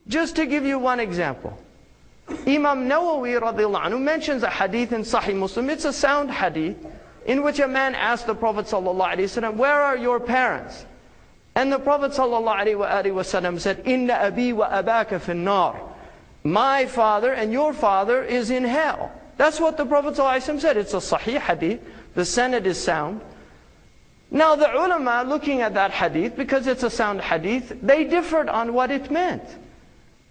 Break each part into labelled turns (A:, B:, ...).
A: Just to give you one example, Imam Nawawi radiallahu anhu mentions a hadith in Sahih Muslim. It's a sound hadith in which a man asked the Prophet sallallahu alaihi wasallam, "Where are your parents?" And the Prophet sallallahu alaihi wasallam said, "Inna abi wa abaka fin nar." My father and your father is in hell. That's what the Prophet sallallahu alaihi wasallam said. It's a Sahih hadith. The sanad is sound. Now the ulama, looking at that hadith, because it's a sound hadith, they differed on what it meant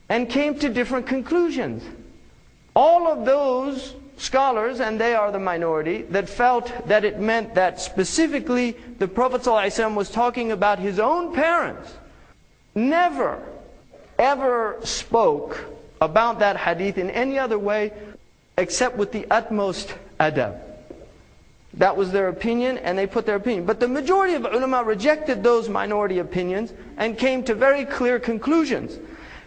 A: and came to different conclusions. All of those scholars, and they are the minority, that felt that it meant that specifically the Prophet ﷺ was talking about his own parents, never ever spoke about that hadith in any other way except with the utmost adab. That was their opinion, and they put their opinion. But the majority of ulama rejected those minority opinions and came to very clear conclusions.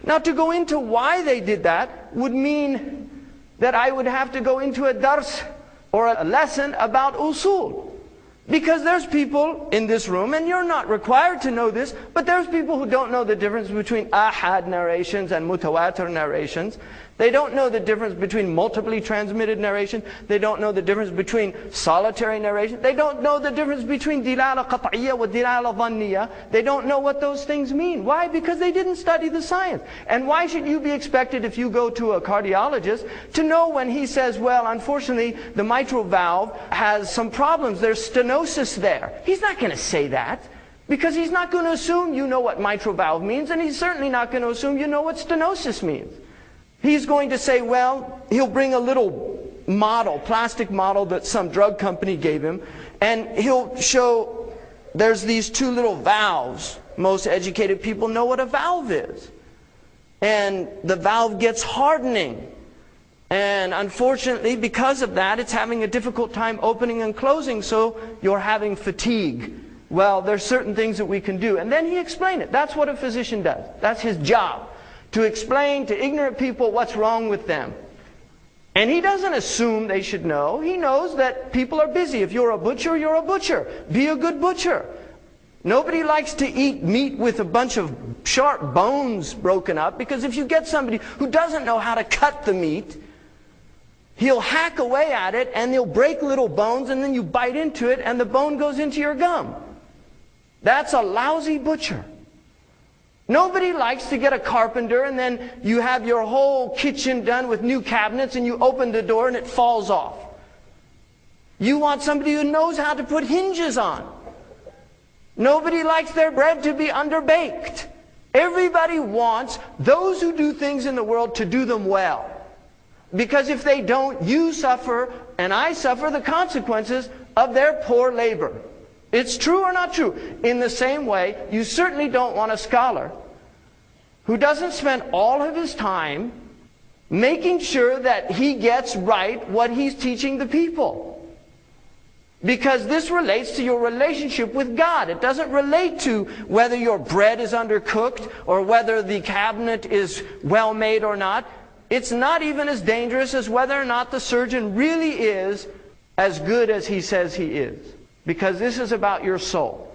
A: Now, to go into why they did that would mean that I would have to go into a dars or a lesson about usul. Because there's people in this room, and you're not required to know this, but there's people who don't know the difference between ahad narrations and mutawatir narrations. They don't know the difference between multiply transmitted narration. They don't know the difference between solitary narration. They don't know the difference between dilala qat'iyya wa dilala dhanniyya. They don't know what those things mean. Why? Because they didn't study the science. And why should you be expected, if you go to a cardiologist, to know when he says, well, unfortunately, the mitral valve has some problems. There's stenosis there. He's not going to say that, because he's not going to assume you know what mitral valve means, and he's certainly not going to assume you know what stenosis means. He's going to say, well, he'll bring a little model, plastic model that some drug company gave him, and he'll show there's these two little valves. Most educated people know what a valve is. And the valve gets hardening. And unfortunately, because of that, it's having a difficult time opening and closing, so you're having fatigue. Well, there's certain things that we can do. And then he explained it. That's what a physician does. That's his job. To explain to ignorant people what's wrong with them. And he doesn't assume they should know. He knows that people are busy. If you're a butcher, you're a butcher. Be a good butcher. Nobody likes to eat meat with a bunch of sharp bones broken up, because if you get somebody who doesn't know how to cut the meat, he'll hack away at it and he'll break little bones, and then you bite into it and the bone goes into your gum. That's a lousy butcher. Nobody likes to get a carpenter and then you have your whole kitchen done with new cabinets and you open the door and it falls off. You want somebody who knows how to put hinges on. Nobody likes their bread to be underbaked. Everybody wants those who do things in the world to do them well. Because if they don't, you suffer and I suffer the consequences of their poor labor. It's true or not true? In the same way, you certainly don't want a scholar who doesn't spend all of his time making sure that he gets right what he's teaching the people. Because this relates to your relationship with God. It doesn't relate to whether your bread is undercooked or whether the cabinet is well made or not. It's not even as dangerous as whether or not the surgeon really is as good as he says he is. Because this is about your soul.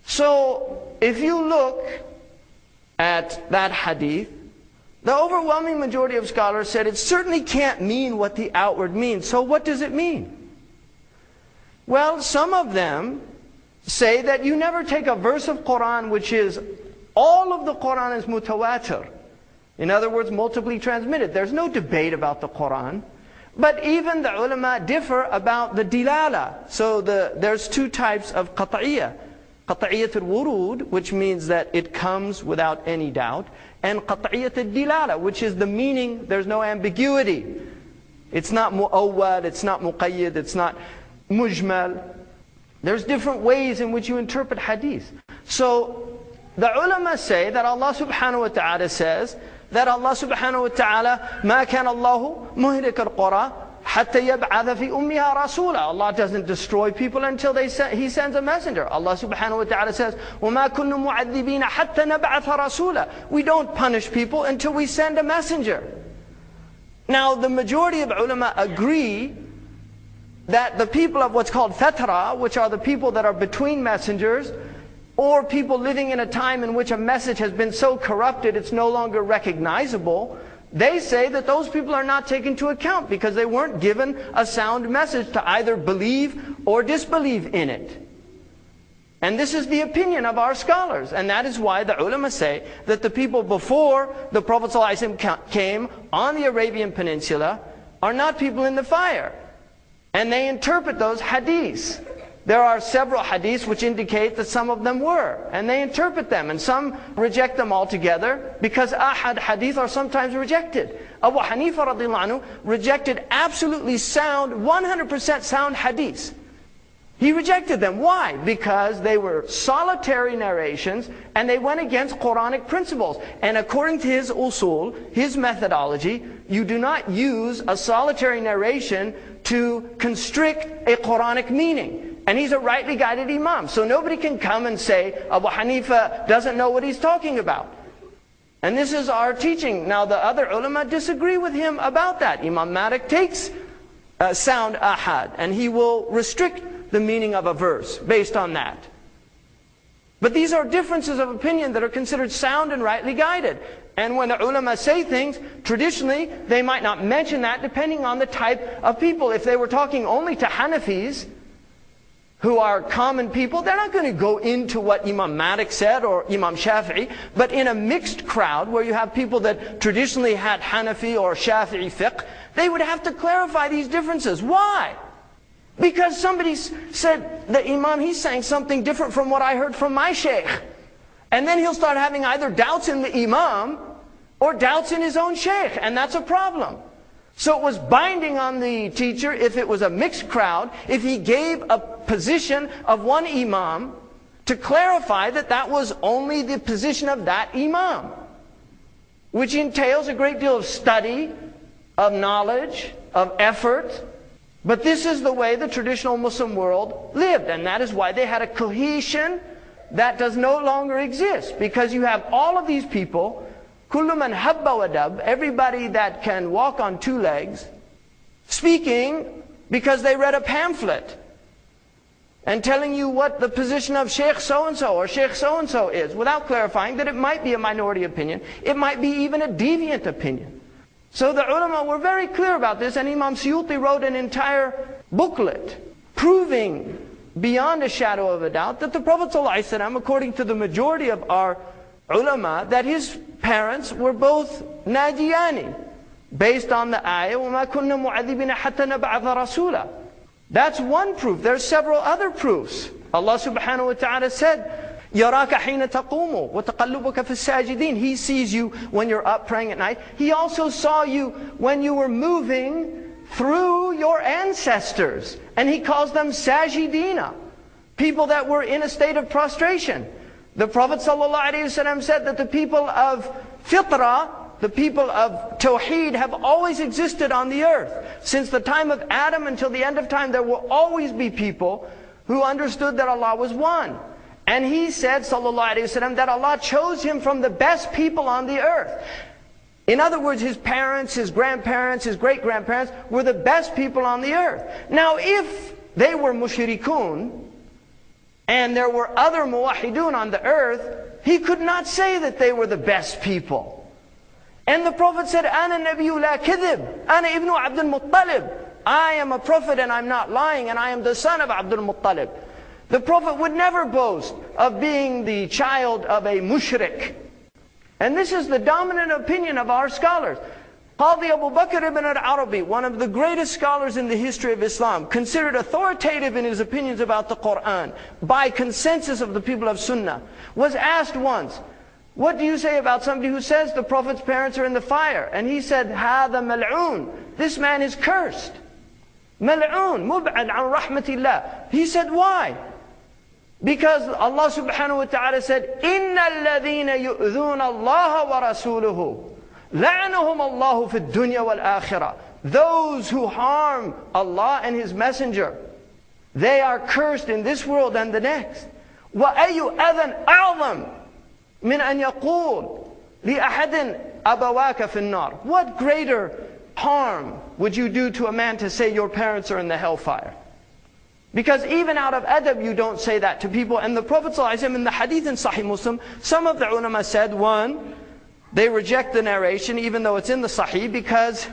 A: So, if you look at that hadith, the overwhelming majority of scholars said it certainly can't mean what the outward means. So what does it mean? Well, some of them say that you never take a verse of Quran which is, all of the Quran is mutawatir. In other words, multiply transmitted. There's no debate about the Quran. But even the ulama differ about the dilala. So there's two types of qat'iyya. Qat'iyyat al-wurud, which means that it comes without any doubt. And qat'iyyat al-dilala, which is the meaning, there's no ambiguity. It's not mu'awwal, it's not muqayyid, it's not mujmal. There's different ways in which you interpret hadith. So the ulama say that Allah subhanahu wa ta'ala says, that Allah subhanahu wa ta'ala, مَا كَانَ اللَّهُ مُهْلِكَ الْقُرَى حَتَّى يَبْعَثَ فِي أُمِّهَا رَسُولًا. Allah doesn't destroy people until He sends a messenger. Allah subhanahu wa ta'ala says, وَمَا كُنَّ مُعَذِّبِينَ حَتَّى نَبْعَثَ رَسُولًا. We don't punish people until we send a messenger. Now the majority of ulama agree that the people of what's called fatra, which are the people that are between messengers, or people living in a time in which a message has been so corrupted it's no longer recognizable, they say that those people are not taken into account because they weren't given a sound message to either believe or disbelieve in it. And this is the opinion of our scholars. And that is why the ulama say that the people before the Prophet ﷺ came on the Arabian Peninsula are not people in the fire. And they interpret those hadiths. There are several hadiths which indicate that some of them were. And they interpret them. And some reject them altogether because ahad hadith are sometimes rejected. Abu Hanifa radiallahu anhu rejected absolutely sound, 100% sound hadiths. He rejected them. Why? Because they were solitary narrations and they went against Quranic principles. And according to his usul, his methodology, you do not use a solitary narration to constrict a Quranic meaning. And he's a rightly guided imam. So nobody can come and say, Abu Hanifa doesn't know what he's talking about. And this is our teaching. Now the other ulama disagree with him about that. Imam Malik takes sound ahad and he will restrict the meaning of a verse based on that. But these are differences of opinion that are considered sound and rightly guided. And when the ulama say things, traditionally they might not mention that depending on the type of people. If they were talking only to Hanafis, who are common people, they're not going to go into what Imam Malik said or Imam Shafi'i. But in a mixed crowd where you have people that traditionally had Hanafi or Shafi'i fiqh, they would have to clarify these differences. Why? Because somebody said, the imam, he's saying something different from what I heard from my sheikh. And then he'll start having either doubts in the imam or doubts in his own sheikh. And that's a problem. So it was binding on the teacher, if it was a mixed crowd, if he gave a position of one imam, to clarify that that was only the position of that imam. Which entails a great deal of study, of knowledge, of effort. But this is the way the traditional Muslim world lived. And that is why they had a cohesion that does no longer exist. Because you have all of these people, kullu man habba wa dab, everybody that can walk on two legs, speaking because they read a pamphlet and telling you what the position of Sheikh so-and-so or Sheikh so-and-so is, without clarifying that it might be a minority opinion, it might be even a deviant opinion. So the ulama were very clear about this, and Imam Suyuti wrote an entire booklet proving beyond a shadow of a doubt that the Prophet ﷺ, according to the majority of our ulama, that his parents were both Najiyani, based on the ayah, وَمَا كُنَّا مُعَذِّبِينَ حَتَّى نَبْعَثَ رَسُولًا. That's one proof. There are several other proofs. Allah subhanahu wa ta'ala said, يَرَاكَ حِينَ تَقُومُ وَتَقَلُّبُكَ فِي السَّاجِدِينَ. He sees you when you're up praying at night. He also saw you when you were moving through your ancestors. And He calls them sajidina, people that were in a state of prostration. The Prophet ﷺ said that the people of fitrah, the people of tawheed, have always existed on the earth. Since the time of Adam until the end of time, there will always be people who understood that Allah was one. And he said, sallallahu alaihi wasallam, that Allah chose him from the best people on the earth. In other words, his parents, his grandparents, his great-grandparents were the best people on the earth. Now, if they were mushrikun, and there were other muwahidun on the earth, he could not say that they were the best people. And the Prophet said, Ana nabiyyu la kidhib, Ana ibnu Abdul Muttalib. I am a prophet and I'm not lying, and I am the son of Abdul Muttalib. The Prophet would never boast of being the child of a mushrik. And this is the dominant opinion of our scholars. Qadi Abu Bakr ibn al-Arabi, one of the greatest scholars in the history of Islam, considered authoritative in his opinions about the Qur'an by consensus of the people of Sunnah, was asked once, what do you say about somebody who says the Prophet's parents are in the fire? And he said, هَذَا مَلْعُونَ. This man is cursed. مَلْعُونَ مُبْعَدْ عَنْ رَحْمَةِ اللَّهِ. He said, why? Because Allah subhanahu wa ta'ala said, إِنَّ الَّذِينَ يُؤْذُونَ اللَّهَ وَرَسُولُهُ لَعَنَهُمَ اللَّهُ فِي الدُّنْيَا وَالْآخِرَةِ. Those who harm Allah and His Messenger, they are cursed in this world and the next. وَأَيُّ أَذًا أَعْظَمْ مِنْ أَنْ يَقُولْ لِأَحَدٍ أَبَوَاكَ فِي النَّارِ. What greater harm would you do to a man to say your parents are in the hellfire? Because even out of adab you don't say that to people. And the Prophet ﷺ in the hadith in Sahih Muslim, some of the ulama said, one, they reject the narration even though it's in the Sahih because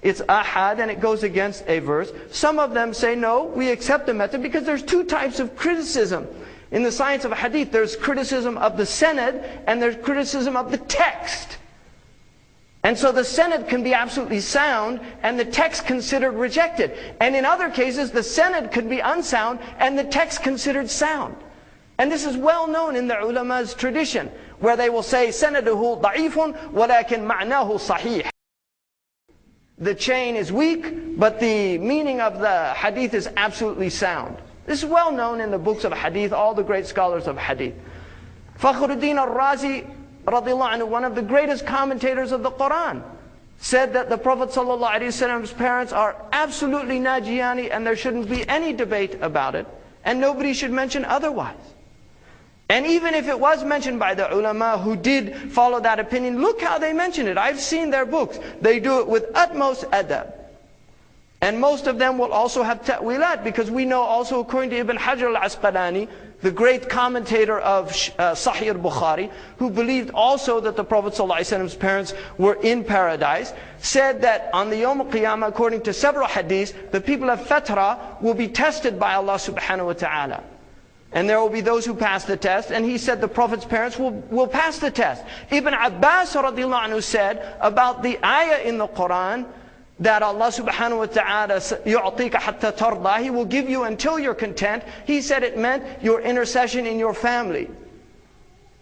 A: it's ahad and it goes against a verse. Some of them say, no, we accept the method because there's two types of criticism. In the science of hadith, there's criticism of the sanad and there's criticism of the text. And so the sanad can be absolutely sound and the text considered rejected. And in other cases, the sanad could be unsound and the text considered sound. And this is well known in the ulama's tradition, where they will say, سَنَدُهُ ضَعِيفٌ وَلَكِنْ مَعْنَاهُ صَحِيحٌ. The chain is weak, but the meaning of the hadith is absolutely sound. This is well known in the books of hadith, all the great scholars of hadith. Fakhruddin al-Razi, radiallahu anhu, one of the greatest commentators of the Quran, said that the Prophet ﷺ's parents are absolutely najiyani and there shouldn't be any debate about it, and nobody should mention otherwise. And even if it was mentioned by the ulama who did follow that opinion, look how they mention it. I've seen their books. They do it with utmost adab. And most of them will also have ta'wilat, because we know also, according to Ibn Hajar al-Asqalani, the great commentator of Sahih al-Bukhari, who believed also that the Prophet ﷺ's parents were in paradise, said that on the Yawm al-Qiyamah, according to several hadiths, the people of Fatra will be tested by Allah subhanahu wa ta'ala. And there will be those who pass the test, and he said the Prophet's parents will pass the test. Ibn Abbas radiallahu anhu said about the ayah in the Quran, that Allah subhanahu wa ta'ala يُعْطِيكَ حَتَّى تَرْضَى, He will give you until you're content. He said it meant your intercession in your family.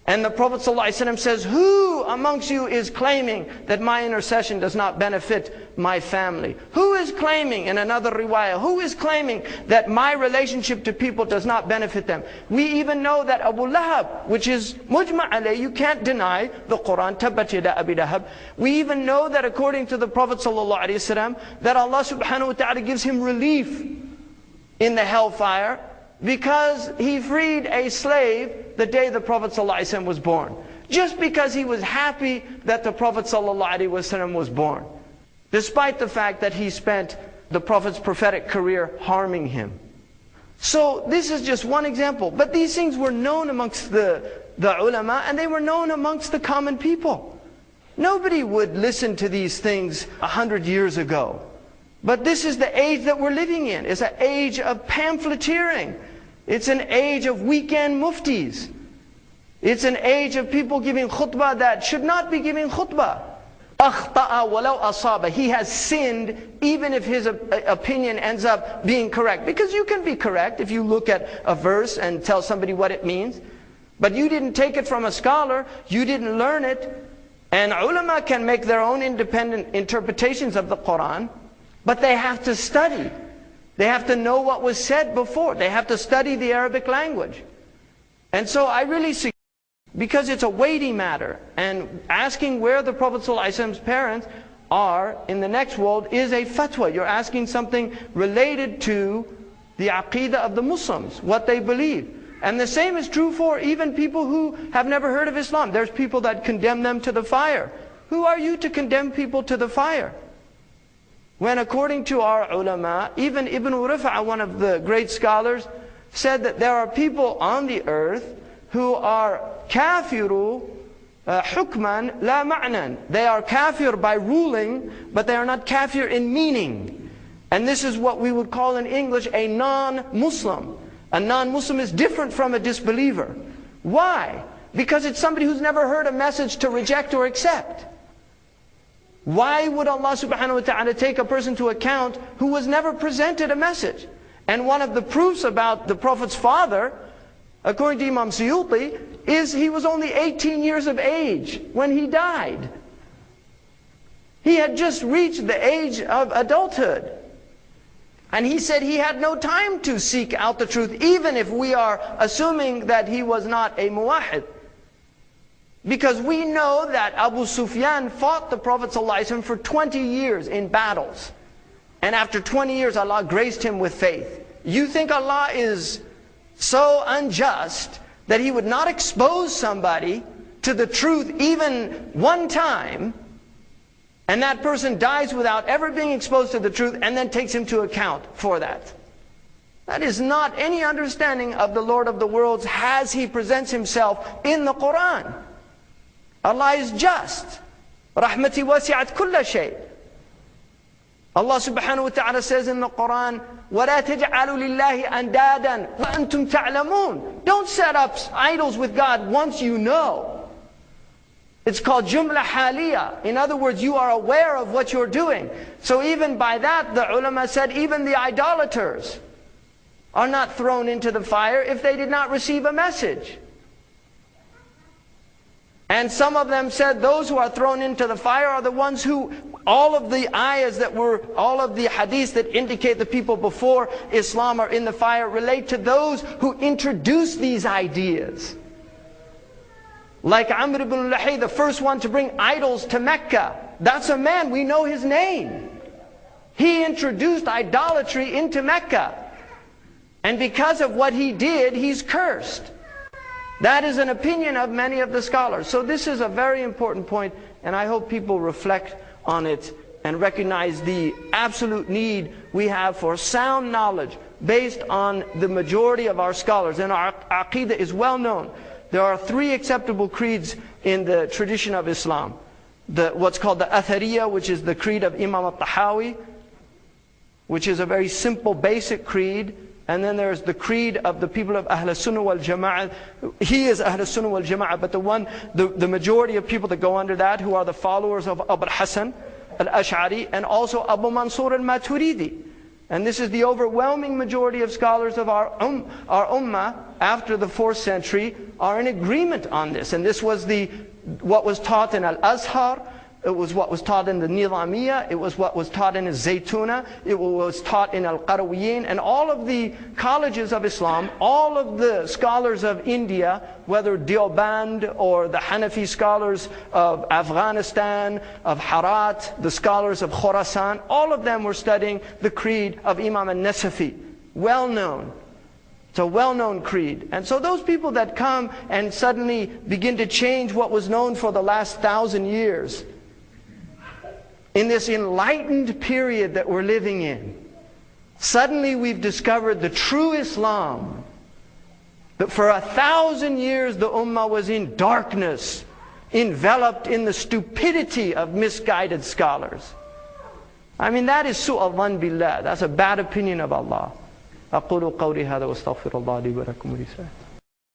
A: And the Prophet ﷺ says, who amongst you is claiming that my intercession does not benefit my family? Who is claiming, in another riwayah, who is claiming that my relationship to people does not benefit them? We even know that Abu Lahab, which is mujma' alayh, you can't deny the Quran, tabbat yada Abi Lahab. We even know that according to the Prophet ﷺ, that Allah subhanahu wa ta'ala gives him relief in the hellfire, because he freed a slave the day the Prophet ﷺ was born. Just because he was happy that the Prophet ﷺ was born. Despite the fact that he spent the Prophet's prophetic career harming him. So this is just one example. But these things were known amongst the ulama, and they were known amongst the common people. Nobody would listen to these things 100 years ago. But this is the age that we're living in. It's an age of pamphleteering. It's an age of weekend muftis. It's an age of people giving khutbah that should not be giving khutbah. أَخْطَأَ وَلَوْ أَصَابَ. He has sinned even if his opinion ends up being correct. Because you can be correct if you look at a verse and tell somebody what it means. But you didn't take it from a scholar. You didn't learn it. And ulama can make their own independent interpretations of the Quran. But they have to study. They have to know what was said before. They have to study the Arabic language. And so I really suggest, because it's a weighty matter, and asking where the Prophet ﷺ's parents are in the next world is a fatwa. You're asking something related to the aqidah of the Muslims, what they believe. And the same is true for even people who have never heard of Islam. There's people that condemn them to the fire. Who are you to condemn people to the fire? When according to our ulama, even Ibn Rif'a, one of the great scholars, said that there are people on the earth who are kafiru hukman la ma'nan. They are kafir by ruling, but they are not kafir in meaning. And this is what we would call in English a non-Muslim. A non-Muslim is different from a disbeliever. Why? Because it's somebody who's never heard a message to reject or accept. Why would Allah subhanahu wa ta'ala take a person to account who was never presented a message? And one of the proofs about the Prophet's father, according to Imam Suyuti, is he was only 18 years of age when he died. He had just reached the age of adulthood. And he said he had no time to seek out the truth, even if we are assuming that he was not a muwahid. Because we know that Abu Sufyan fought the Prophet ﷺ for 20 years in battles. And after 20 years, Allah graced him with faith. You think Allah is so unjust that He would not expose somebody to the truth even one time, and that person dies without ever being exposed to the truth, and then takes him to account for that? That is not any understanding of the Lord of the worlds as He presents Himself in the Quran. Allah is just. Rahmati wasi'at kulla shay. Allah subhanahu wa ta'ala says in the Quran, وَلَا تَجْعَلُوا لِلَّهِ أَنْدَادًا وَأَنْتُمْ تَعْلَمُونَ. Don't set up idols with God once you know. It's called jumla haliyah. In other words, you are aware of what you're doing. So even by that, the ulama said, even the idolaters are not thrown into the fire if they did not receive a message. And some of them said those who are thrown into the fire are the ones who, all of the ayahs that were, all of the hadiths that indicate the people before Islam are in the fire relate to those who introduced these ideas. Like Amr ibn Lahi, the first one to bring idols to Mecca. That's a man, we know his name. He introduced idolatry into Mecca. And because of what he did, he's cursed. That is an opinion of many of the scholars. So this is a very important point, and I hope people reflect on it and recognize the absolute need we have for sound knowledge based on the majority of our scholars. And our aqidah is well known. There are 3 acceptable creeds in the tradition of Islam. What's called the Athariyah, which is the creed of Imam al-Tahawi, which is a very simple, basic creed. And then there's the creed of the people of Ahl Sunnah wal Jama'ah. He is Ahl Sunnah wal Jama'ah, but the majority of people that go under that, who are the followers of Abu Hassan al-Ash'ari, and also Abu Mansur al-Maturidi. And this is the overwhelming majority of scholars of our ummah after the 4th century are in agreement on this. And this was what was taught in Al-Azhar. It was what was taught in the Nizamiyah, it was what was taught in Zaytuna, it was taught in Al-Qarawiyyin, and all of the colleges of Islam, all of the scholars of India, whether Deoband or the Hanafi scholars of Afghanistan, of Herat, the scholars of Khorasan, all of them were studying the creed of Imam al-Nasafi, well known. It's a well-known creed. And so those people that come and suddenly begin to change what was known for the last 1,000 years, in this enlightened period that we're living in, suddenly we've discovered the true Islam. That for 1,000 years the ummah was in darkness, enveloped in the stupidity of misguided scholars. I mean, that is su'al dhan billah. That's a bad opinion of Allah. أقول قولي هذا واستغفر الله لي ولكم ولسائر